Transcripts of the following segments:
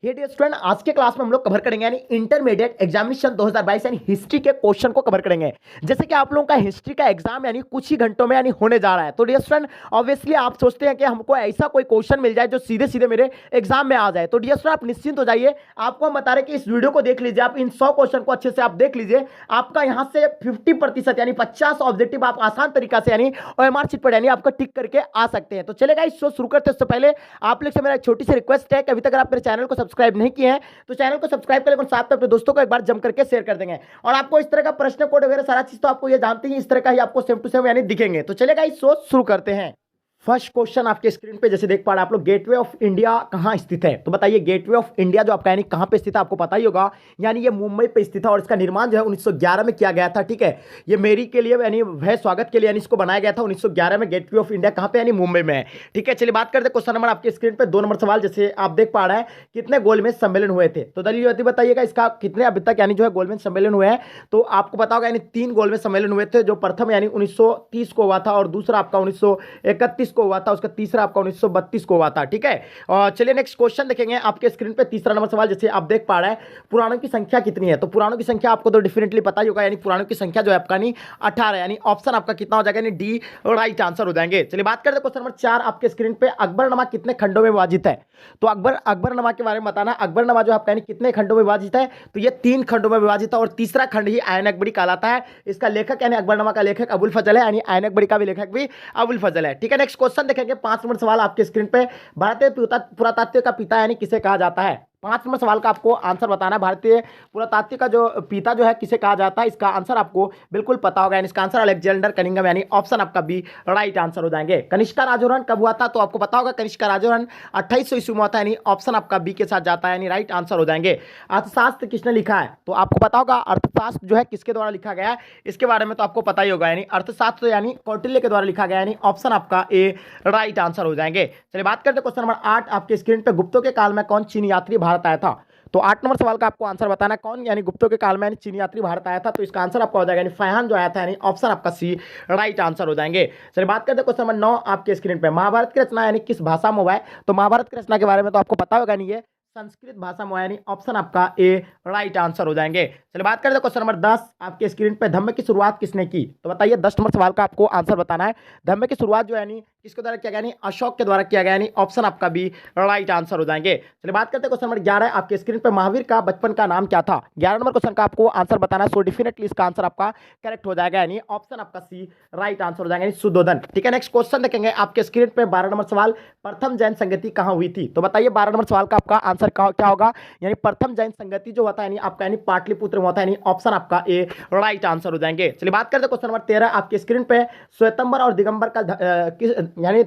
ये dear student, आज के क्लास में हम लोग कवर करेंगे यानी इंटरमीडिएट एग्जामिनेशन 2022 यानी हिस्ट्री के क्वेश्चन को कवर करेंगे। जैसे कि आप लोगों का हिस्ट्री का एग्जाम यानी कुछ ही घंटों में यानी होने जा रहा है। तो डियर स्टूडेंट, ऑब्वियसली आप सोचते हैं कि हमको ऐसा कोई क्वेश्चन मिल जाए जो सीधे सीधे मेरे एग्जाम में आ जाए। तो डियर स्टूडेंट, आप निश्चिंत हो जाइए। आपको हम बता रहे कि इस वीडियो को देख लीजिए, आप इन 100 क्वेश्चन को अच्छे से आप देख लीजिए। आपका यहाँ से 50% यानी 50 ऑब्जेक्टिव आप आसान तरीका से यानी OMR शीट पर यानी आपका टिक करके आ सकते हैं। तो चलेगा, इस शो शुरू करते हैं उससे पहले आप लोग से मेरा एक छोटी सी रिक्वेस्ट है कि अभी तक आप मेरे चैनल को सब्सक्राइब नहीं किए हैं तो चैनल को सब्सक्राइब करें और साथ में अपने दोस्तों को एक बार जम करके शेयर कर देंगे। और आपको इस तरह का प्रश्न कोड वगैरह सारा चीज तो आपको ये जानते ही, इस तरह का ही आपको सेम टू सेम यानी दिखेंगे। तो चलेगा, इस शो शुरू करते हैं। फर्स्ट क्वेश्चन आपके स्क्रीन पे जैसे देख पा रहे हैं आप लोग, गेटवे ऑफ इंडिया कहां स्थित है? तो बताइए, गेटवे ऑफ इंडिया जो आपका यानी कहां पे स्थित है आपको पता ही होगा। यानी ये मुंबई पे स्थित है और इसका निर्माण जो है 1911 में किया गया था। ठीक है, ये मेरी के लिए यानी वह स्वागत के लिए यानी इसको बनाया गया था 1911 में। गेटवे ऑफ इंडिया कहां पे यानी मुंबई में है। ठीक है, चलिए बात करते हैं क्वेश्चन नंबर आपके स्क्रीन पे 2 नंबर सवाल। जैसे आप देख पा रहे हैं, कितने गोलमेज सम्मेलन हुए थे? तो दलील बताइएगा इसका कितने अभी तक यानी जो है गोलमेज सम्मेलन हुए हैं। तो आपको पता होगा यानी 3 गोलमेज सम्मेलन हुए थे। जो प्रथम यानी 1930 को हुआ था और दूसरा आपका 1931 को हुआ था, उसका तीसरा आपका 1932 को हुआ था। ठीक है, और चलिए नेक्स्ट क्वेश्चन देखेंगे आपके स्क्रीन पे। तीसरा नंबर सवाल, जैसे आप देख पा रहे हैं, पुराणों की संख्या कितनी है? तो पुराणों की संख्या आपको तो डेफिनेटली पता ही होगा, यानी पुराणों की संख्या जो है आपका नहीं 18, यानी ऑप्शन आपका कितना हो जाएगा, यानी डी राइट आंसर हो जाएंगे। चलिए बात करते हैं क्वेश्चन नंबर 4 आपके स्क्रीन पे। अकबरनामा कितने खंडों में विभाजित है? तो अकबरनामा के बारे में बताना। अकबरनामा जो आपका यानी कितने खंडों में विभाजित है? तो ये 3 खंडों में विभाजित है और तीसरा खंड ही आयन अकबरी कहलाता है। इसका लेखक यानी अकबरनामा का लेखक अबुल फजल है, यानी आयन अकबरी का भी लेखक भी अबुल फजल है। ठीक है, नेक्स्ट क्वेश्चन देखेंगे। 5 नंबर सवाल आपके स्क्रीन पे। भारतीय पुरातत्व का पिता यानी किसे कहा जाता है? 5 नंबर सवाल का आपको आंसर बताना है। भारतीय पुरातत्व का जो पिता जो है किसे कहा जाता है, इसका आंसर आपको बिल्कुल पता होगा। यानी इसका आंसर अलेक्जेंडर कनिंघम, यानी ऑप्शन आपका बी राइट आंसर हो जाएंगे। कनिष्का राजवरण कब हुआ था? तो आपको पता होगा कनिष्का राजवरण 2800 ईस्वी में हुआ था, यानी ऑप्शन आपका बी के साथ जाता है, यानी राइट आंसर हो जाएंगे। अर्थशास्त्र किसने लिखा है? तो आपको पता होगा अर्थशास्त्र जो है किसके द्वारा लिखा गया है, इसके बारे में तो आपको पता ही होगा। यानी अर्थशास्त्र यानी कौटिल्य के द्वारा लिखा गया, यानी ऑप्शन आपका ए राइट आंसर हो जाएंगे। चलिए बात करते हैं क्वेश्चन नंबर 8 आपके स्क्रीन पे। गुप्तों के काल में कौन चीनी यात्री भारत आया था? तो 8 नंबर सवाल का आपको आंसर बताना, कौन यानी गुप्तों के काल में यानी चीनी यात्री भारत आया था? तो इसका आंसर आपका हो जाएगा यानी फैहान जो आया था, यानी ऑप्शन आपका सी राइट आंसर हो जाएंगे। चलिए बात करते हैं क्वेश्चन नंबर 9 आपके स्क्रीन पे। महाभारत की रचना यानी किस भाषा में हुआ है? तो महाभारत की रचना के बारे में तो आपको पता होगा, नहीं ये संस्कृत भाषा में, यानी ऑप्शन आपका ए राइट आंसर हो जाएंगे। चलिए बात करते हैं क्वेश्चन नंबर 10 आपके स्क्रीन पे। धम्म की शुरुआत किसने की? तो बताइए, 10 नंबर सवाल का आपको आंसर बताना है। धम्म की शुरुआत जो यानी किसके द्वारा किया गया? यानी अशोक के द्वारा किया गया, यानी ऑप्शन आपका बी राइट आंसर हो जाएंगे। चलिए बात करते हैं क्वेश्चन नंबर 11 आपके स्क्रीन पे। महावीर का बचपन का नाम क्या था? 11 नंबर क्वेश्चन का आपको आंसर बताना है। सो डेफिनेटली इसका आंसर आपका करेक्ट हो जाएगा, यानी ऑप्शन आपका सी राइट आंसर हो जाएगा, यानी सुद्धोधन। ठीक है, नेक्स्ट क्वेश्चन देखेंगे आपके स्क्रीन पे। 12 नंबर सवाल, प्रथम जैन संगति कहां हुई थी? तो बताइए 12 नंबर सवाल का आपका आंसर क्या होगा? यानी प्रथम जैन संगति जो होता है यानी आपका यानी पाटलिपुत्र में होता है, यानी ऑप्शन आपका ए राइट आंसर हो जाएंगे। चलिए बात करते हैं क्वेश्चन नंबर 13 आपके स्क्रीन पे। श्वेतंबर और दिगंबर का यानी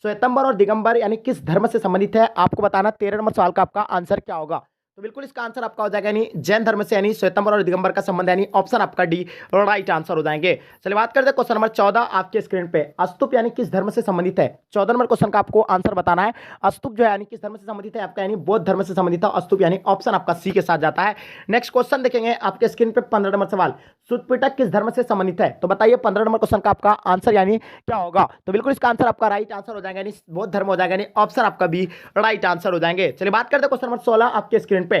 श्वेतंबर और दिगंबर यानी किस धर्म से संबंधित है? आपको बताना। 13 नंबर सवाल का आपका आंसर क्या होगा? तो बिल्कुल इसका आंसर आपका हो जाएगा यानी जैन धर्म से, यानी श्वेतंबर और दिगंबर का संबंध, यानी ऑप्शन आपका डी राइट आंसर हो जाएंगे। चलिए बात करते हैं क्वेश्चन नंबर 14 आपके स्क्रीन पे। अस्तूप यानी किस धर्म से संबंधित है? 14 नंबर क्वेश्चन का आपको आंसर बताना है। अस्तूप जो है यानी किस धर्म से संबंधित है? आपका यानी बौद्ध धर्म से संबंधित है अस्तूप, यानी ऑप्शन आपका सी के साथ जाता है। नेक्स्ट क्वेश्चन देखेंगे आपके स्क्रीन पे। 15 नंबर सवाल, सुतपिटक किस धर्म से संबंधित है? तो बताइए 15 नंबर क्वेश्चन का आपका आंसर यानी क्या होगा? तो बिल्कुल इसका आंसर आपका राइट आंसर हो जाएगा, यानी बौद्ध धर्म हो जाएगा, यानी ऑप्शन आपका बी राइट आंसर हो जाएंगे। चलिए बात करते हैं क्वेश्चन नंबर 16 आपके स्क्रीन पे।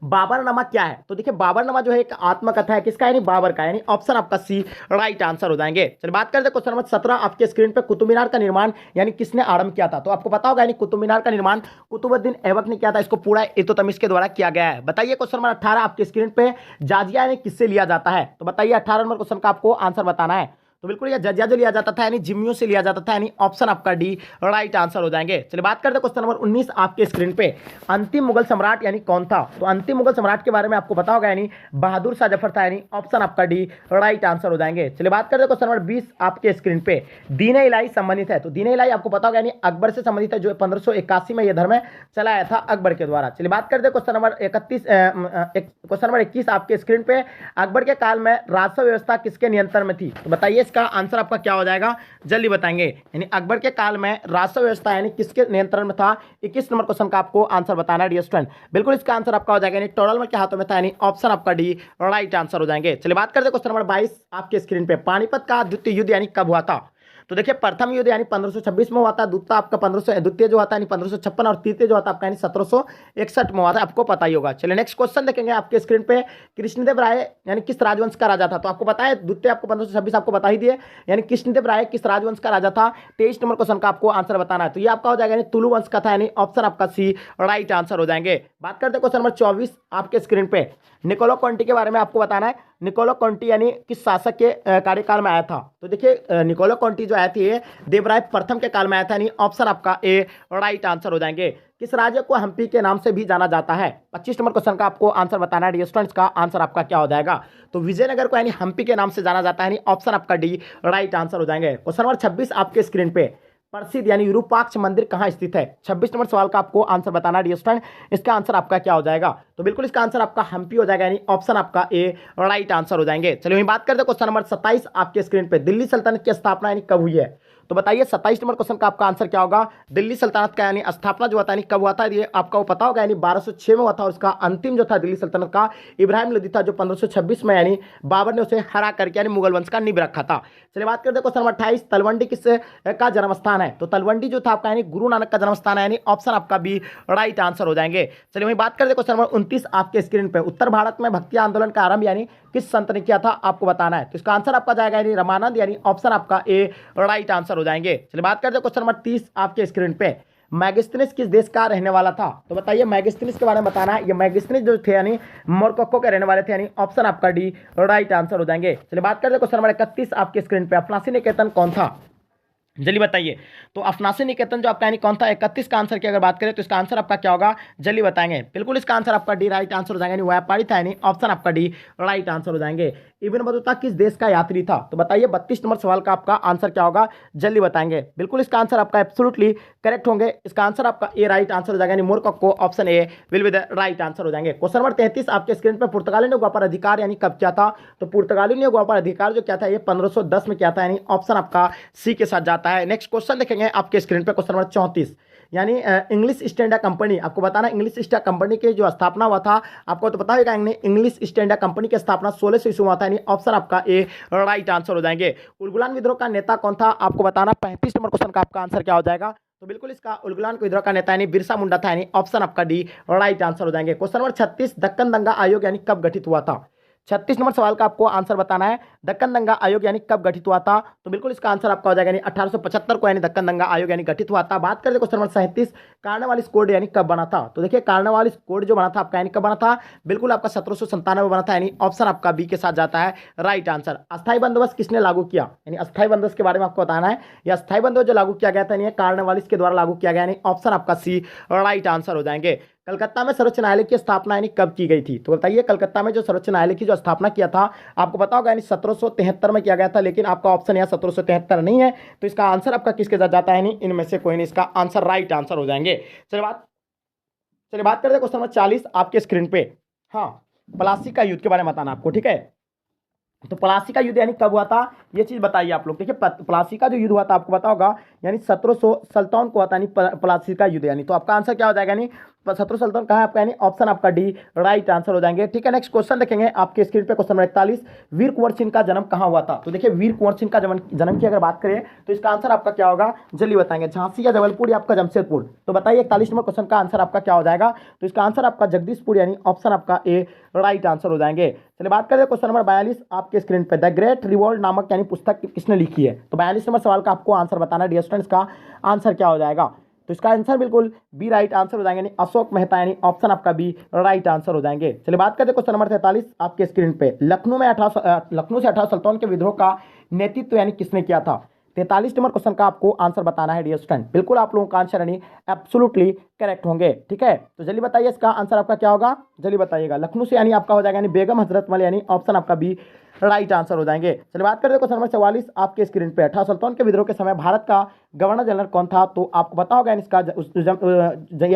बाबरनामा क्या है? तो देखिए बाबरनामा जो है एक आत्मकथा है, किसका? यानी बाबर का, यानी ऑप्शन आपका सी राइट आंसर हो जाएंगे। चलिए बात करते हैं क्वेश्चन नंबर 17 आपके स्क्रीन पे। कुतुब मीनार का निर्माण यानी किसने आरंभ किया था? तो आपको पता होगा यानी कुतुब मीनार का निर्माण कुतुबुद्दीन ऐबक ने किया था। इसको पूरा इल्तुतमिश के द्वारा किया गया है। बताइए क्वेश्चन नंबर 18 आपके स्क्रीन पे। जाजिया यानी किससे लिया जाता है? तो बताइए 18 नंबर क्वेश्चन का आपको आंसर बताना है। तो बिल्कुल यह जजिया जो लिया जाता था यानी जिम्मियों से लिया जाता था, यानी ऑप्शन आपका डी राइट आंसर हो जाएंगे। चलिए बात करते हैं क्वेश्चन नंबर 19 आपके स्क्रीन पे। अंतिम मुगल सम्राट यानी कौन था? तो अंतिम मुगल सम्राट के बारे में आपको पता होगा, यानी बहादुर शाह जफर था, यानी ऑप्शन आपका डी राइट आंसर हो जाएंगे। चलिए बात करते हैं क्वेश्चन नंबर 20 आपके स्क्रीन पे। दीन इलाही संबंधित है? तो दीन इलाही आपको पता होगा यानी अकबर से संबंधित है, जो 1581 में यह धर्म चलाया था अकबर के द्वारा। चलिए बात करते हैं क्वेश्चन नंबर 21 आपके स्क्रीन पे। अकबर के काल में राजस्व व्यवस्था किसके नियंत्रण में थी? तो बताइए इसका आंसर आपका क्या हो जाएगा, जल्दी बताएंगे। यानी अकबर के काल में राजस्व व्यवस्था यानी किसके नियंत्रण में था? 21 नंबर क्वेश्चन का आपको आंसर बताना है डियर स्टूडेंट। बिल्कुल इसका आंसर आपका हो जाएगा, यानी टोडरमल के हाथों में था, यानी ऑप्शन आपका डी राइट आंसर हो जाएंगे। चलिए बात करते हैं क्वेश्चन नंबर 22 आपके स्क्रीन पे। पानीपत का द्वितीय युद्ध यानी कब हुआ था? तो देखिए प्रथम युद्ध यानी 1526 में हुआ था, द्वितीय आपका 1500, द्वितीय जो आता है 1556 और तृतीय जो आता है आपका यानी 1761 में हुआ था, आपको पता ही होगा। चलिए नेक्स्ट क्वेश्चन देखेंगे आपके स्क्रीन पे, कृष्णदेव राय यानी किस राजवंश का राजा था? तो आपको पता है द्वितीय आपको 1526 आपको बता ही दिए, यानी कृष्णदेव राय किस राजवंश का राजा था? 23 नंबर क्वेश्चन का आपको आंसर बताना है। तो ये आपका हो जाएगा यानी तुलु वंश का था, यानी ऑप्शन आपका सी राइट आंसर हो जाएंगे। बात करते हैं क्वेश्चन नंबर 24 आपके स्क्रीन पे, निकोलो कॉन्टी के बारे में आपको बताना है। निकोलो कॉन्टी यानी किस शासक के कार्यकाल में आया था? तो देखिए निकोलो कॉन्टी जो आया थी देवराय प्रथम के काल में आया था, यानी ऑप्शन आपका ए राइट आंसर हो जाएंगे। किस राज्य को हम्पी के नाम से भी जाना जाता है? 25 नंबर क्वेश्चन का आपको आंसर बताना है। स्टूडेंट्स का आंसर आपका क्या हो जाएगा? तो विजयनगर को यानी हम्पी के नाम से जाना जाता है, यानी ऑप्शन आपका डी राइट आंसर हो जाएंगे। क्वेश्चन नंबर 26 आपके स्क्रीन पे, प्रसिद्ध यानी विरूपाक्ष मंदिर कहाँ स्थित है? 26 नंबर सवाल का आपको आंसर बताना है डियर स्टूडेंट, इसका आंसर आपका क्या हो जाएगा? तो बिल्कुल इसका आंसर आपका हम्पी हो जाएगा, यानी ऑप्शन आपका ए राइट आंसर हो जाएंगे। चलिए वहीं बात करते हैं क्वेश्चन नंबर 27 आपके स्क्रीन पे, दिल्ली सल्तनत की स्थापना यानी कब हुई है? तो बताइए 27 नंबर क्वेश्चन का आपका आंसर क्या होगा? दिल्ली सल्तनत का यानी स्थापना जो होता है कब हुआ था, ये आपका वो पता होगा, यानी 1206 में हुआ था। और उसका अंतिम जो था दिल्ली सल्तनत का इब्राहिम लोदी था, जो 1526 में यानी बाबर ने उसे हरा करके यानी मुगल वंश का नींव रखा था। चलिए बात करते हैं क्वेश्चन नंबर 28, तलवंडी किस का जन्म स्थान है? तो तलवंडी जो था आपका यानी गुरु नानक का जन्म स्थान है, यानी ऑप्शन आपका बी राइट आंसर हो जाएंगे। चलिए वहीं बात करते हैं क्वेश्चन नंबर 29 आपके स्क्रीन पे, उत्तर भारत में भक्ति आंदोलन का आरंभ यानी किस संत ने किया था, आपको बताना है। तो इसका आंसर आपका जाएगा यानी रामानंद, यानी ऑप्शन आपका ए राइट आंसर हो जाएंगे। चलिए बात करते हैं क्वेश्चन नंबर 30 आपके स्क्रीन पे, मैगिस्थनीस किस देश का रहने वाला था? तो बताइए मैगिस्थनीस के बारे में बताना है। ये मैगिस्थनीस जो थे यानी मोरक्को के रहने वाले थे, यानी ऑप्शन आपका डी राइट आंसर हो जाएंगे। चलिए बात करते हैं क्वेश्चन नंबर 31 आपके स्क्रीन पे, अफनासी निकेतन कौन था? जल्दी बताइए। तो अफनासी निकेतन जो आपका यानी कौन था? 31 का आंसर की अगर बात करें तो इसका आंसर आपका क्या होगा? जल्दी बताएंगे। बिल्कुल इसका आंसर आपका डी राइट आंसर हो जाएगा, यानी व्यापारी था, यानी ऑप्शन आपका डी राइट आंसर हो जाएंगे। इब्न बतूता किस देश का यात्री था? तो बताइए 32 नंबर सवाल का आपका आंसर क्या होगा? जल्दी बताएंगे। बिल्कुल इसका आंसर आपका एब्सोल्युटली करेक्ट होंगे, इसका आंसर आपका ए राइट आंसर हो जाएगा, यानी Morocco option A will be the right answer हो जाएंगे। क्वेश्चन नंबर 33 आपके स्क्रीन पर, पुर्तगाली ने गोवा पर अधिकार यानी कब किया था? तो पुर्तगाली ने गोवा पर अधिकार जो क्या था, ये 1510 में किया था, यानी ऑप्शन आपका सी के साथ जाता है। नेक्स्ट क्वेश्चन देखेंगे आपके स्क्रीन पे, क्वेश्चन नंबर 34 यानी इंग्लिश ईस्ट इंडिया कंपनी, आपको बताना इंग्लिश ईस्ट इंडिया कंपनी की जो स्थापना हुआ था, आपको तो पता होगा इंग्लिश ईस्ट इंडिया कंपनी की स्थापना 1600 ईस्वी में हुआ था, यानी ऑप्शन आपका ए राइट आंसर हो जाएंगे। उलगुलान विद्रोह का नेता कौन था? आपको बताना 35 नंबर क्वेश्चन का आपका आंसर क्या हो जाएगा? तो बिल्कुल इसका उलगुलान विद्रोह का नेता यानी बिरसा मुंडा था, यानी ऑप्शन आपका डी राइट आंसर हो जाएंगे। क्वेश्चन नंबर 36, दक्कन दंगा आयोग यानी कब गठित हुआ था? 36 नंबर सवाल का आपको आंसर बताना है, दक्कन दंगा आयोग यानी कब गठित हुआ था? तो बिल्कुल इसका आंसर आपका हो जाएगा, यानी 1875 को यानी दक्कन दंगा आयोग यानी गठित हुआ था। बात करें क्वेश्चन नंबर 37, कार्नवालिस कोड यानी कब बना था? तो देखिए कार्नवालिस कोड जो बना था आपका यानी कब बना था? बिल्कुल आपका 1797 में बना था, यानी ऑप्शन आपका बी के साथ जाता है राइट आंसर। अस्थायी बंदोबस्त किसने लागू किया? यानी अस्थायी बंदोबस्त के बारे में आपको बताना है, यह अस्थायी बंदोबस्त जो लागू किया गया था यानी कार्नवालिस के द्वारा लागू किया गया, यानी ऑप्शन आपका सी राइट आंसर हो जाएंगे। कलकत्ता में सर्वोच्च न्यायालय की स्थापना यानी कब की गई थी? तो बताइए कलकत्ता में जो सर्वोच्च न्यायालय की जो स्थापना किया था, आपको पता होगा यानी 1773 में किया गया था, लेकिन आपका ऑप्शन यहाँ 1773 नहीं है, तो इसका आंसर आपका किसके साथ जाता है? नहीं, इनमें से कोई नहीं, इसका आंसर राइट आंसर हो जाएंगे। चलिए बात करते हैं क्वेश्चन नंबर 40 आपके स्क्रीन पे। हाँ, प्लासी का युद्ध के बारे में बताना आपको, ठीक है। तो प्लासी का युद्ध यानी कब हुआ था, ये चीज बताइए आप लोग। देखिए प्लासी का जो युद्ध हुआ था आपको पता होगा, यानी 1757 को हुआ था, यानी प्लासी का युद्ध, यानी तो आपका आंसर क्या हो जाएगा? यानी 1757 कहाँ है आपका? यानी ऑप्शन आपका डी राइट आंसर हो जाएंगे, ठीक है। नेक्स्ट क्वेश्चन देखेंगे आपके स्क्रीन पे, क्वेश्चन नंबर 41, वीर कुंवर सिंह का जन्म कहाँ हुआ था? तो देखिए वीर कुंवर सिंह का जन्म की अगर बात करें तो इसका आंसर आपका क्या होगा? जल्दी बताएंगे। झांसी या जबलपुर या आपका जमशेदपुर? तो बताइए 41 नंबर क्वेश्चन का आंसर आपका क्या हो जाएगा? तो इसका आंसर आपका जगदीशपुर, यानी ऑप्शन आपका ए राइट आंसर हो जाएंगे। चलिए बात करें क्वेश्चन नंबर 42 आपके स्क्रीन पे, द ग्रेट रिवॉल्ट नामक यानी पुस्तक किसने लिखी है? तो 42 नंबर सवाल का आपको आंसर बताना है डियर स्टूडेंट्स, का आंसर क्या हो जाएगा? तो इसका आंसर बिल्कुल बी राइट आंसर हो जाएंगे, यानी अशोक मेहता, यानी ऑप्शन आपका बी राइट आंसर हो जाएंगे। चलिए बात करते हैं क्वेश्चन नंबर 43 आपके स्क्रीन पे, लखनऊ से 1857 के विद्रोह का नेतृत्व यानी किसने किया था? 43 नंबर क्वेश्चन का आपको आंसर बताना है डियर स्टूडेंट। बिल्कुल आप लोगों का आंसर यानी एब्सोल्युटली करेक्ट होंगे, ठीक है। तो जल्दी बताइए इसका आंसर आपका क्या होगा? जल्दी बताइएगा। लखनऊ से यानी आपका हो जाएगा यानी बेगम हजरत महल, यानी ऑप्शन आपका बी राइट आंसर हो जाएंगे। चलिए बात करते हैं क्वेश्चन नंबर 44 आपके स्क्रीन पे, 1857 के विद्रोह के समय भारत का गवर्नर जनरल कौन था? तो आपको पता होगा इसका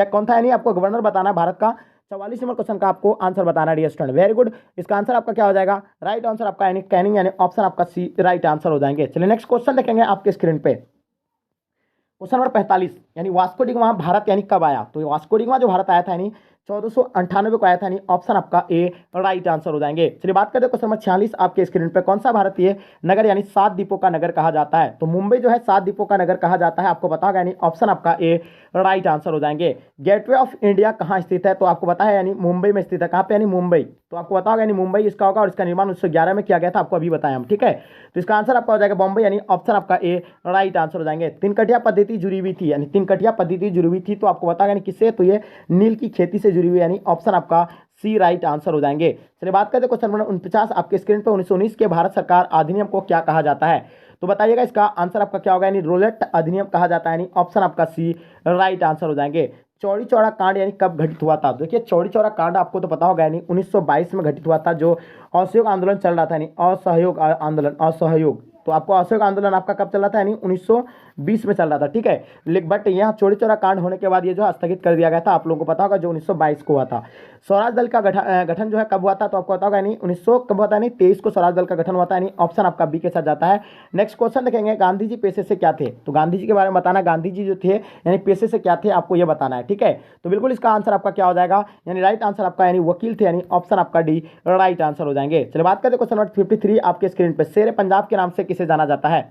कौन था, यानी आपको गवर्नर बताना है भारत का। 44 नंबर क्वेश्चन का आपको आंसर बताना है डियर स्टूडेंट, वेरी गुड। इसका आंसर आपका क्या हो जाएगा? राइट आंसर आपका यानी कैनिंग, यानी ऑप्शन आपका सी राइट आंसर हो जाएंगे। चलिए नेक्स्ट क्वेश्चन देखेंगे आपके स्क्रीन पे, क्वेश्चन नंबर 45 यानी वास्को डिगामा भारत यानी कब आया? तो वास्को डिगामा जो भारत आया था यानी 1498 को आया था, यानी ऑप्शन आपका ए राइट आंसर हो जाएंगे। चलिए बात करते हैं क्वेश्चन नंबर 46 आपके स्क्रीन पे, कौन सा भारतीय नगर यानी 7 द्वीपों का नगर कहा जाता है? तो मुंबई जो है 7 द्वीपों का नगर कहा जाता है, आपको पता होगा, यानी ऑप्शन आपका ए राइट आंसर हो जाएंगे। गेटवे ऑफ इंडिया कहाँ स्थित है? तो आपको पता है, यानी मुंबई में स्थित है। कहाँ पे? यानी मुंबई। तो आपको पता होगा, यानी मुंबई इसका होगा, और इसका निर्माण 1911 में किया गया था, आपको अभी बताया हम, ठीक है। तो इसका आंसर आपका हो जाएगा बॉम्बे, यानी ऑप्शन आपका ए राइट आंसर हो जाएंगे। तीन कटिया पद्धति जुड़ी हुई थी, यानी तीन कटिया पद्धति जुड़ी हुई थी, तो आपको पता होगा किससे? तो ये नील की खेती से जुड़ी हुई, यानी ऑप्शन आपका सी राइट आंसर हो जाएंगे। चलिए बात करते हैं क्वेश्चन नंबर 49 आपके स्क्रीन पे, 1919 के भारत सरकार अधिनियम को क्या कहा जाता है? तो बताइएगा, इसका आंसर आपका क्या होगा? यानी रोलेट अधिनियम कहा जाता है, यानी ऑप्शन आपका सी राइट आंसर हो जाएंगे। चौरी चौरा कांड यानी कब घटित हुआ था? देखिए चौरी चौरा कांड आपको तो पता होगा, यानी 1922 में घटित हुआ था, जो असहयोग आंदोलन चल रहा था, यानी असहयोग आंदोलन, असहयोग। तो आपको असहयोग आंदोलन आपका कब चल रहा था? यानी 1920 में चल रहा था, ठीक है। लेकिन बट यहाँ चौरी चौरा कांड होने के बाद ये जो स्थगित कर दिया गया था, आप लोगों को पता होगा, जो 1922 को हुआ था। स्वराज दल का गठन जो है कब हुआ था? तो आपको पता होगा, यानी 1900 कब हुआ था? यानी 23 को स्वराज दल का गठन हुआ था, यानी ऑप्शन आपका बी के साथ जाता है। नेक्स्ट क्वेश्चन देखेंगे, गांधी जी पेशे से क्या थे? तो गांधी जी के बारे में बताना, गांधी जी जो थे यानी पेशे से क्या थे, आपको ये बताना है, ठीक है। तो बिल्कुल इसका आंसर आपका क्या हो जाएगा? यानी राइट आंसर आपका यानी वकील थे, यानी ऑप्शन आपका डी राइट आंसर हो जाएंगे। चलिए बात करते हैं क्वेश्चन नंबर 53 आपके स्क्रीन पे, शेर पंजाब के नाम से किसे जाना जाता है?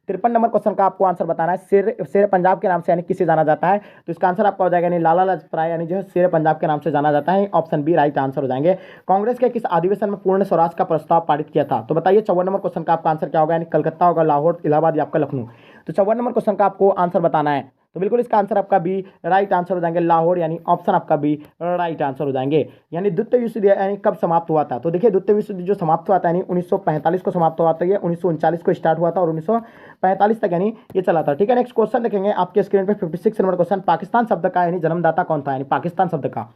53 नंबर क्वेश्चन का आपको आंसर बताना है, शेर पंजाब के नाम से यानी किसे जाना जाता है? तो इसका आंसर आपका हो जाएगा, यानी लाला लाजपत राय, यानी जो है शेर पंजाब के नाम से जाना जाता है, ऑप्शन बी राइट आंसर हो जाएंगे। कांग्रेस के किस अधिवेशन में पूर्ण स्वराज का प्रस्ताव पारित किया था? तो बताइए 54 नंबर क्वेश्चन का आपका आंसर क्या होगा? यानी कलकत्ता होगा, लाहौर, इलाहाबाद या आपका लखनऊ। तो 54 नंबर क्वेश्चन का आपको आंसर बताना है, तो बिल्कुल इसका आंसर आपका बी राइट आंसर हो जाएंगे, लाहौर, यानी ऑप्शन आपका बी राइट आंसर हो जाएंगे। यानी द्वितीय विश्व युद्ध यानी कब समाप्त हुआ था? तो देखिए द्वितीय विश्व युद्ध जो समाप्त हुआ था, यानी 1945 को समाप्त हुआ था, ये 1939 को स्टार्ट हुआ था और 1945 तक यानी ये चला था, ठीक है। नेक्स्ट क्वेश्चन देखेंगे आपके स्क्रीन पे, 56 नंबर क्वेश्चन, पाकिस्तान शब्द का यानी जन्मदाता कौन था? यानी पाकिस्तान शब्द का,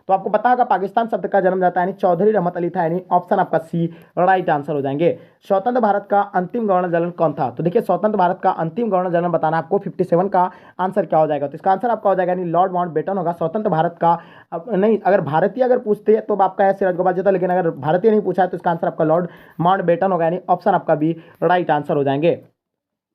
तो आपको पता होगा पाकिस्तान शब्द का जन्मदाता यानी चौधरी रहमत अली था, यानी ऑप्शन आपका सी राइट आंसर हो जाएंगे। स्वतंत्र भारत का अंतिम गवर्नर जनरल कौन था? तो देखिए स्वतंत्र भारत का अंतिम गवर्नर जनरल बताना आपको, 57 का आंसर क्या हो जाएगा? तो इसका आंसर आपका हो जाएगा, यानी लॉर्ड माउंटबेटन होगा स्वतंत्र भारत का। नहीं, अगर भारतीय अगर पूछते हैं तो आपका है सिराज गोपाल जाता, लेकिन अगर भारतीय नहीं पूछा है तो इसका आंसर आपका लॉर्ड माउंटबेटन होगा, यानी ऑप्शन आपका बी राइट आंसर हो जाएंगे।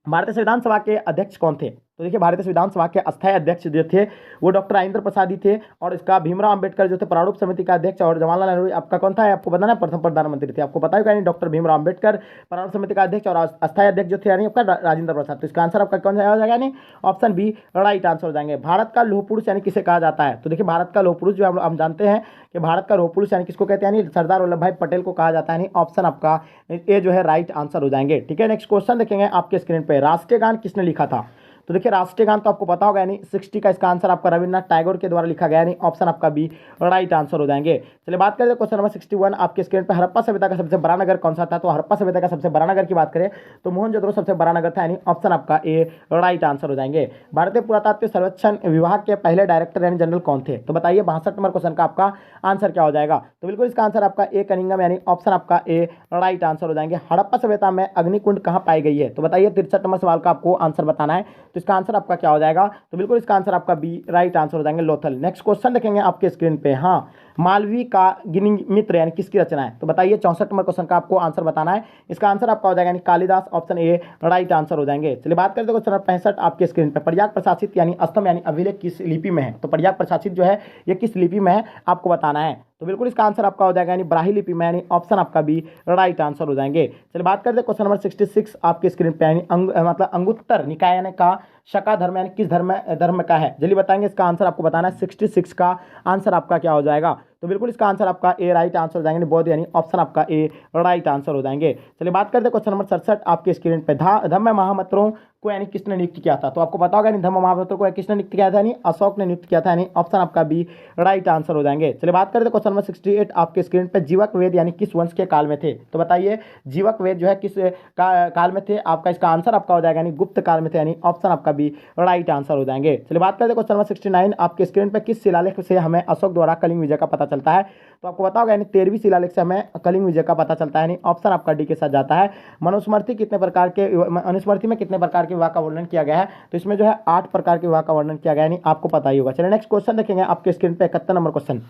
भारतीय संविधान सभा के अध्यक्ष कौन थे? तो देखिए भारतीय संविधान सभा के अस्थायी अध्यक्ष जो थे वो डॉक्टर राजेंद्र प्रसाद ही थे, और इसका भीमराव अंबेडकर जो थे प्रारूप समिति का अध्यक्ष, और जवाहरलाल नेहरू आपका कौन था? आपको बताना है, प्रथम प्रधानमंत्री थे, आपको पता होगा, यानी डॉक्टर भीमराव अंबेडकर प्रारूप समिति का अध्यक्ष, और अस्थायी अध्यक्ष जो थे यानी आपका राजेंद्र प्रसाद। तो इसका आंसर आपका कौन सा हो जाएगा? यानी ऑप्शन बी राइट आंसर हो जाएंगे। भारत का लौह पुरुष यानी किसे कहा जाता है? तो देखिए भारत का लौह पुरुष जो हम जानते हैं कि भारत का लौह पुरुष यानी किसको कहते हैं? यानी सरदार वल्लभ भाई पटेल को कहा जाता है, यानी ऑप्शन आपका ए जो है राइट आंसर हो जाएंगे, ठीक है। नेक्स्ट क्वेश्चन देखेंगे आपके स्क्रीन पे, राष्ट्रीय गान किसने लिखा था? तो देखिए राष्ट्रीय गान तो आपको पता होगा, यानी 60 का इसका आंसर आपका रविन्द्रनाथ टैगोर के द्वारा लिखा गया, यानी ऑप्शन आपका बी राइट आंसर हो जाएंगे। चलिए बात करें क्वेश्चन नंबर 61 आपके स्क्रीन पे, हड़प्पा सभ्यता का सबसे बड़ा नगर कौन सा था? तो हड़प्पा सभ्यता का सबसे बड़ा नगर की बात करें तो मोहनजोदड़ो सबसे बड़ा नगर था, यानी ऑप्शन आपका ए राइट आंसर हो जाएंगे। भारतीय पुरातत्व सर्वेक्षण विभाग के पहले डायरेक्टर यानी जनरल कौन थे? तो बताइए 62 नंबर क्वेश्चन का आपका आंसर क्या हो जाएगा? तो बिल्कुल इसका आंसर आपका ए कनिंगम, यानी ऑप्शन आपका ए राइट आंसर हो जाएंगे। हड़प्पा सभ्यता में अग्निकुंड कहाँ पाई गई है? तो बताइए 63 नंबर सवाल का आपको आंसर बताना है, तो इसका आंसर आपका क्या हो जाएगा? तो बिल्कुल इसका आंसर आपका बी राइट आंसर हो जाएंगे, लोथल। नेक्स्ट क्वेश्चन देखेंगे आपके स्क्रीन पे, हाँ मालवी का गिनी मित्र यानी किसकी रचना है? तो बताइए 64 नंबर क्वेश्चन का आपको आंसर बताना है, इसका आंसर आपका हो जाएगा यानी Kalidas, option A right answer हो जाएंगे। चलिए बात करते हैं क्वेश्चन नंबर 65 आपके स्क्रीन पे, प्रयाग प्रशासित यानी अस्तम यानी अभिलेख किस लिपि में है? तो प्रयाग प्रशासित जो है ये किस लिपि में है आपको बताना है, तो बिल्कुल इसका आंसर आपका हो जाएगा यानी ब्राह्मी लिपि में, यानी ऑप्शन आपका बी राइट आंसर हो जाएंगे। चलिए बात करते हैं क्वेश्चन नंबर 66 आपके स्क्रीन पे, यानी मतलब अंगुत्तर निकाय यानी का शका धर्म यानी किस धर्म का है? जल्दी बताएंगे, इसका आंसर आपको बताना है। 66 का आंसर आपका क्या हो जाएगा? तो बिल्कुल इसका आंसर आपका ए राइट आंसर हो जाएंगे, बौद्ध, यानी ऑप्शन आपका ए राइट आंसर हो जाएंगे। चलिए बात करते हैं क्वेश्चन नंबर 67 आपके स्क्रीन पे, धम्म महामंत्रों को यानी किसने नियुक्त किया था? तो आपको पता होगा धम्म महामंत्रों को किसने नियुक्त किया था? यानी अशोक ने नियुक्त किया था, यानी ऑप्शन आपका बी राइट आंसर हो जाएंगे। चलिए बात करते हैं क्वेश्चन नंबर 68 आपके स्क्रीन पे, जीवक वेद यानी किस वंश के काल में थे? तो बताइए जीवक वेद जो है किस काल में थे? आपका इसका आंसर आपका हो जाएगा यानी गुप्त काल में थे, यानी ऑप्शन आपका बी राइट आंसर हो जाएंगे। चलिए बात करते हैं क्वेश्चन नंबर 69 आपके स्क्रीन पे, किस शिलालेख से हमें अशोक द्वारा कलिंग विजय का पता चलता है? तो आपको पता होगा यानी 13वीं शिलालेख से हमें कलिंग विजय का पता चलता है, यानी ऑप्शन आपका डी के साथ जाता है। मनुस्मृति कितने प्रकार के, मनुस्मृति में कितने प्रकार के विवाह का वर्णन किया गया है? तो इसमें जो है 8 प्रकार के विवाह का वर्णन किया गया है, यानी आपको पता ही होगा। चलिए नेक्स्ट क्वेश्चन देखेंगे आपके स्क्रीन पे, 71 number question,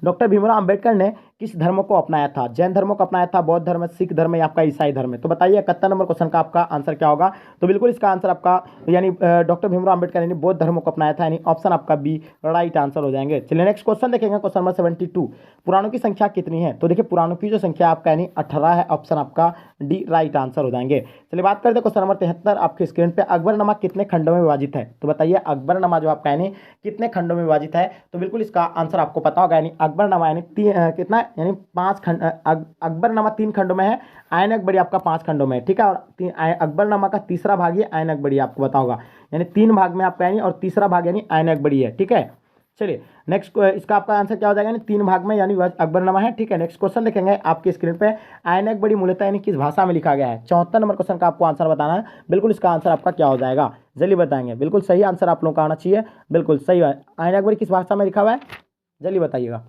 doctor Bhimrao Ambedkar ने किस धर्म को अपनाया था? जैन धर्म को अपनाया था, बौद्ध धर्म, सिख धर्म या आपका ईसाई धर्म है? तो बताइए 71 नंबर क्वेश्चन का आपका आंसर क्या होगा? तो बिल्कुल इसका आंसर आपका यानी डॉक्टर भीमराव अंबेडकर ने बौद्ध धर्म को अपनाया था, यानी ऑप्शन आपका बी राइट आंसर हो जाएंगे। चलिए नेक्स्ट क्वेश्चन देखेंगे, क्वेश्चन नंबर 72। पुराणों की संख्या कितनी है? तो देखिए पुराणों की जो संख्या आपका यानी 18 है, ऑप्शन आपका डी राइट आंसर हो जाएंगे। चलिए बात करते हैं क्वेश्चन नंबर 73 आपके स्क्रीन पे, अकबरनामा कितने खंडों में विभाजित है? तो बताइए अकबरनामा जो आपका यानी कितने खंडों में विभाजित है? तो बिल्कुल इसका आंसर आपको पता होगा, यानी अकबरनामा यानी कितना यानी 5 खंड, अकबरनामा 3 खंडों में है, आयन अकबरी आपका 5 खंडों में है, ठीक है। और अकबरनामा का तीसरा भाग ये आयन अकबरी आपको पता होगा, यानी 3 भाग में आपका यानी और तीसरा भाग यानी आयन अकबरी है, ठीक है। चलिए नेक्स्ट इसका आपका आंसर क्या हो जाएगा? यानी 3 भाग में यानी अकबरनामा है, ठीक है। नेक्स्ट क्वेश्चन देखेंगे आपकी स्क्रीन पे, आयन अकबरी मूलतः यानी किस भाषा में लिखा गया है? 74 नंबर क्वेश्चन का आपको आंसर बताना है। बिल्कुल इसका आंसर आपका क्या हो जाएगा? जल्दी बताएंगे। बिल्कुल सही आंसर आप लोगों का आना चाहिए, बिल्कुल सही है। आयन अकबरी किस भाषा में लिखा हुआ है? जल्दी बताइएगा।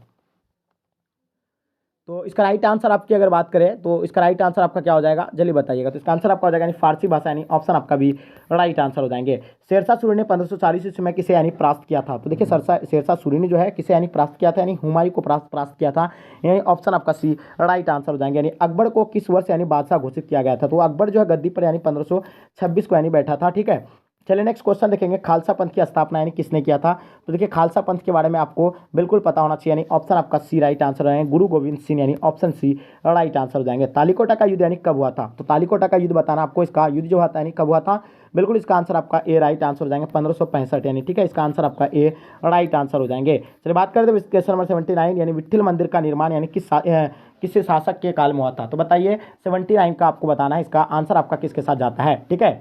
तो इसका राइट आंसर आपकी अगर बात करें तो इसका राइट आंसर आपका क्या हो जाएगा? जल्दी बताइएगा। तो इसका आंसर आपका हो जाएगा यानी फारसी भाषा, यानी ऑप्शन आपका भी राइट आंसर हो जाएंगे। शेरशाह सूरी ने 1540 ईस्वी में किसे यानी परास्त किया था? तो देखिए शेरशाह सूरी ने जो है किसे यानी परास्त किया था? यानी हुमायूं को परास्त किया था, यानी ऑप्शन आपका सी राइट आंसर हो जाएंगे। यानी अकबर को किस वर्ष यानी बादशाह घोषित किया गया था? तो अकबर जो है गद्दी पर यानी 1526 को यानी बैठा था, ठीक है। चलिए नेक्स्ट क्वेश्चन देखेंगे, खालसा पंथ की स्थापना यानी किसने किया था? तो देखिए खालसा पंथ के बारे में आपको बिल्कुल पता होना चाहिए, यानी ऑप्शन आपका सी राइट आंसर रहेंगे, गुरु गोविंद सिंह, यानी ऑप्शन सी राइट आंसर हो जाएंगे। तालीकोटा का युद्ध यानी कब हुआ था? तो तालीकोटा का युद्ध बताना आपको, इसका युद्ध जो हुआ था यानी कब हुआ था? बिल्कुल इसका आंसर आपका ए राइट आंसर हो जाएंगे, 1565 यानी, ठीक है। इसका आंसर आपका ए राइट आंसर हो जाएंगे। चलिए बात करते हैं क्वेश्चन नंबर 79, यानी विट्ठल मंदिर का निर्माण यानी किस शासक के काल में हुआ था? तो बताइए 79 का आपको बताना है, इसका आंसर आपका किसके साथ जाता है, ठीक है।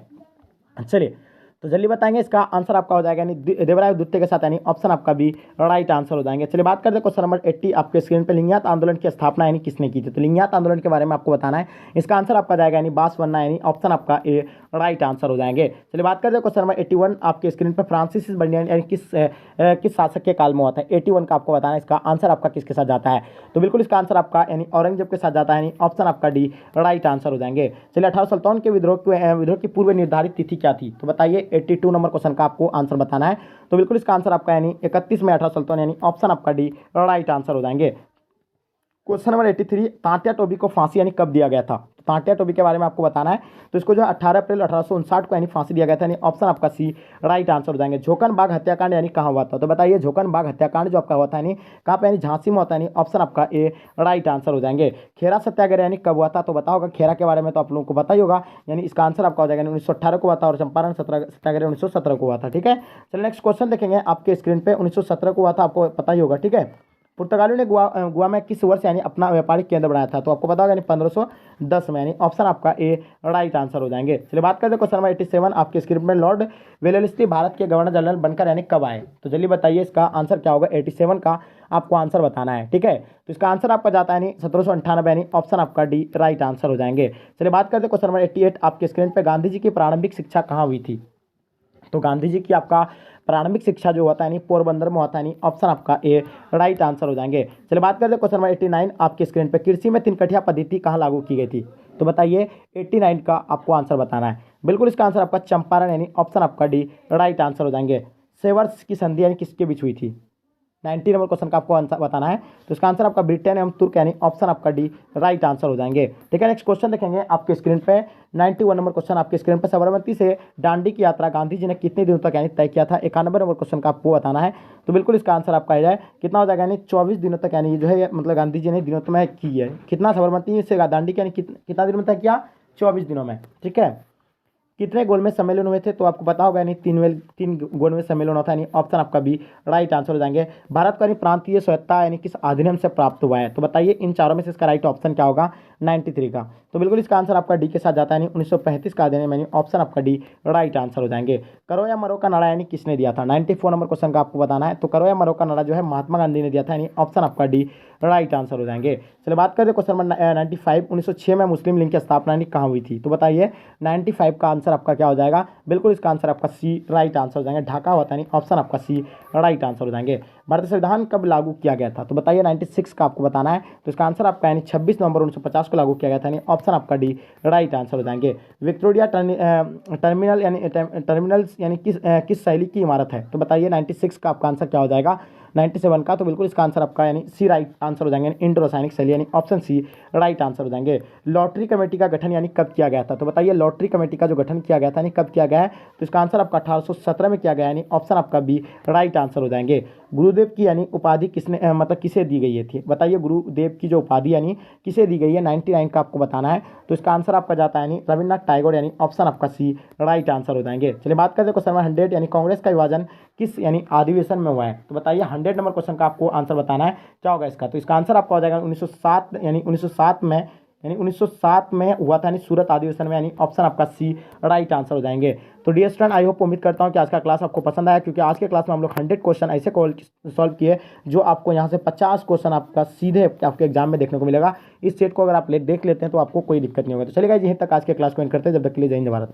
चलिए तो जल्दी बताएंगे, इसका आंसर आपका हो जाएगा यानी देवराय द्वितीय के साथ, यानी ऑप्शन आपका भी राइट आंसर हो जाएंगे। चलिए बात करते हैं क्वेश्चन नंबर 80 आपके स्क्रीन पे, लिंगायत आंदोलन की स्थापना यानी किसने की थी? तो लिंगायत आंदोलन के बारे में आपको बताना है, इसका आंसर आपका जाएगा यानी बासवन्ना, यानी ऑप्शन आपका ए राइट आंसर हो जाएंगे। चलिए बात करते हैं क्वेश्चन नंबर 81 आपके स्क्रीन पर, फ्रांसिस बर्डियान यानी किस शासक के काल में हुआ था? 81 का आपको बताना है, इसका आंसर आपका किसके साथ जाता है? तो बिल्कुल इसका आंसर आपका यानी औरंगजेब के साथ जाता है, यानी ऑप्शन आपका डी राइट आंसर हो जाएंगे। चलिए 1857 के विद्रोह की पूर्व निर्धारित तिथि क्या थी? तो बताइए 82 नंबर क्वेश्चन का आपको आंसर बताना है। तो बिल्कुल इसका आंसर आपका यानी 31 में 1857, यानी ऑप्शन आपका डी राइट आंसर हो जाएंगे। क्वेश्चन नंबर 83, तांत्या टोपी को फांसी यानी कब दिया गया था? तो तांत्या टोपी के बारे में आपको बताना है, तो इसको जो 18 अप्रैल 1859 को यानी फांसी दिया गया था, यानी ऑप्शन आपका सी राइट आंसर हो जाएंगे। झोकन बाग हत्याकांड यानी कहाँ हुआ था? तो बताइए झोकन बाग हत्याकांड जो आपका हुआ था यानी कहाँ पे? यानी झांसी में होता है, यानी ऑप्शन आपका ए राइट आंसर हो जाएंगे। खेरा सत्याग्रह यानी कब हुआ था? तो बताओगा खेरा के बारे में तो आप लोगों को पता ही होगा, यानी इसका आंसर आपका हो जाएगा 1918 को हुआ था, और चंपारण सत्याग्रह 1917 को हुआ था, ठीक है। चलिए नेक्स्ट क्वेश्चन देखेंगे आपके स्क्रीन पे, 1917 को हुआ था, आपको पता ही होगा, ठीक है। पुर्तगालियों ने गोवा में किस वर्ष यानी अपना व्यापारिक केंद्र बनाया था? तो आपको पता होगा यानी 1510 में, यानी ऑप्शन आपका ए राइट आंसर हो जाएंगे। चलिए बात करते हैं क्वेश्चन नंबर 87 आपके स्क्रीन में, लॉर्ड वेलेस्ली भारत के गवर्नर जनरल बनकर यानी कब आए? तो जल्दी बताइए, इसका आंसर क्या होगा? 87 का आपको आंसर बताना है, ठीक है। तो इसका आंसर आपका जाता है यानी 1798, यानी ऑप्शन आपका डी राइट आंसर हो जाएंगे। चलिए बात करते हैं क्वेश्चन नंबर 88 आपके स्क्रीन पर, गांधी जी की प्रारंभिक शिक्षा कहाँ हुई थी? तो गांधी जी की आपका प्रारंभिक शिक्षा जो होता है यानी पोरबंदर में होता है, यानी ऑप्शन आपका ए राइट आंसर हो जाएंगे। चलिए बात करते हैं क्वेश्चन नंबर 89 आपके स्क्रीन पे, कृषि में 3 कठिया पद्धति कहाँ लागू की गई थी? तो बताइए 89 का आपको आंसर बताना है। बिल्कुल इसका आंसर आपका चंपारण, यानी ऑप्शन आपका डी राइट आंसर हो जाएंगे। सेवर्स की संधि यानी किसके बीच हुई थी? 90 नंबर क्वेश्चन का आपको आंसर बताना है, तो इसका आंसर आपका ब्रिटेन एवं तुर्क, यानी ऑप्शन आपका डी राइट आंसर हो जाएंगे, ठीक है। नेक्स्ट क्वेश्चन देखेंगे आपके स्क्रीन पे, 91 नंबर क्वेश्चन आपके स्क्रीन पर, साबरमती से दांडी की यात्रा गांधी जी ने कितने दिनों तक यानी तय किया था? 91 नंबर क्वेश्चन का आपको बताना है। तो बिल्कुल इसका आंसर आपका आ जाए कितना हो जाएगा? यानी 24 दिनों तक, यानी जो है मतलब गांधी जी ने दिनों में की है। कितना साबरमती से दांडी की यानी कितना दिनों में तय किया? 24 दिनों में, ठीक है। कितने गोलमेज सम्मेलन हुए थे? तो आपको पता होगा यानी 3 गोलमेज सम्मेलन होता है, यानी ऑप्शन आपका भी राइट आंसर हो जाएंगे। भारत को यानी प्रांतीय स्वायत्तता यानी किस अधिनियम से प्राप्त हुआ है? तो बताइए इन चारों में से इसका राइट ऑप्शन क्या होगा? 93 का। तो बिल्कुल इसका आंसर आपका डी के साथ जाता है, यानी 1935 का अधिनियम, यानी ऑप्शन आपका डी राइट आंसर हो जाएंगे। करो या मरो का नारा यानी किसने दिया था? 94 नंबर क्वेश्चन का आपको बताना है। तो करो या मरो का नारा जो है महात्मा गांधी ने दिया था, यानी ऑप्शन आपका डी राइट आंसर हो जाएंगे। चलिए बात करते हैं क्वेश्चन नंबर 95, 1906 में मुस्लिम लीग की स्थापना यानी कहाँ हुई थी? तो बताइए 95 का आंसर आपका क्या हो जाएगा? बिल्कुल इसका आंसर आपका सी राइट आंसर हो जाएंगे, ढाका होता है, यानी ऑप्शन आपका सी राइट आंसर हो जाएंगे। भारतीय संविधान कब लागू किया गया था? तो बताइए 96 का आपको बताना है। तो इसका आंसर आपका यानी 26 नवंबर 1950 को लागू किया गया था, यानी ऑप्शन आपका डी राइट आंसर हो जाएंगे। विक्टोरिया टर्मिनल्स यानी किस शैली की इमारत है? तो बताइए 96 का आपका आंसर क्या हो जाएगा? 97 का, तो बिल्कुल इसका आंसर आपका यानी सी राइट आंसर हो जाएंगे, इंडो रासायनिक शैली यानी ऑप्शन सी राइट आंसर हो जाएंगे। लॉटरी कमेटी का गठन यानी कब किया गया था, तो बताइए लॉटरी कमेटी का जो गठन किया गया था यानी कब किया गया है, तो इसका आंसर आपका 1817 में किया गया यानी ऑप्शन आपका बी राइट आंसर हो जाएंगे। गुरुदेव की यानी उपाधि किसने मतलब किसे दी गई है थी, बताइए गुरुदेव की जो उपाधि यानी किसे दी गई है, 99 का आपको बताना है, तो इसका आंसर आपका जाता है यानी रविन्द्रनाथ टैगोर यानी ऑप्शन आपका सी राइट आंसर हो जाएंगे। चलिए बात करते हैं क्वेश्चन नंबर 100 यानी कांग्रेस का विभाजन किस यानी अधिवेशन में हुआ है, तो बताइए 100 नंबर क्वेश्चन का आपको आंसर बताना है क्या होगा इसका, तो इसका आंसर आपका हो जाएगा 1907 यानी 1907 में यानी 1907 में हुआ था यानी सूरत अधिवेशन में यानी ऑप्शन आपका सी राइट आंसर हो जाएंगे। तो डियर स्टूडेंट आई होप उम्मीद करता हूं कि आज का क्लास आपको पसंद आया, क्योंकि आज के क्लास में हम लोग 100 क्वेश्चन ऐसे सॉल्व किए जो आपको यहां से 50 क्वेश्चन आपका सीधे आपके एग्जाम में देखने को मिलेगा। इस सेट को अगर आप देख लेते हैं तो आपको कोई दिक्कत नहीं होगा। तो चलिए गाइस यहीं तक आज के क्लास को एंड करते हैं, जब तक के लिए जय हिंद भारत।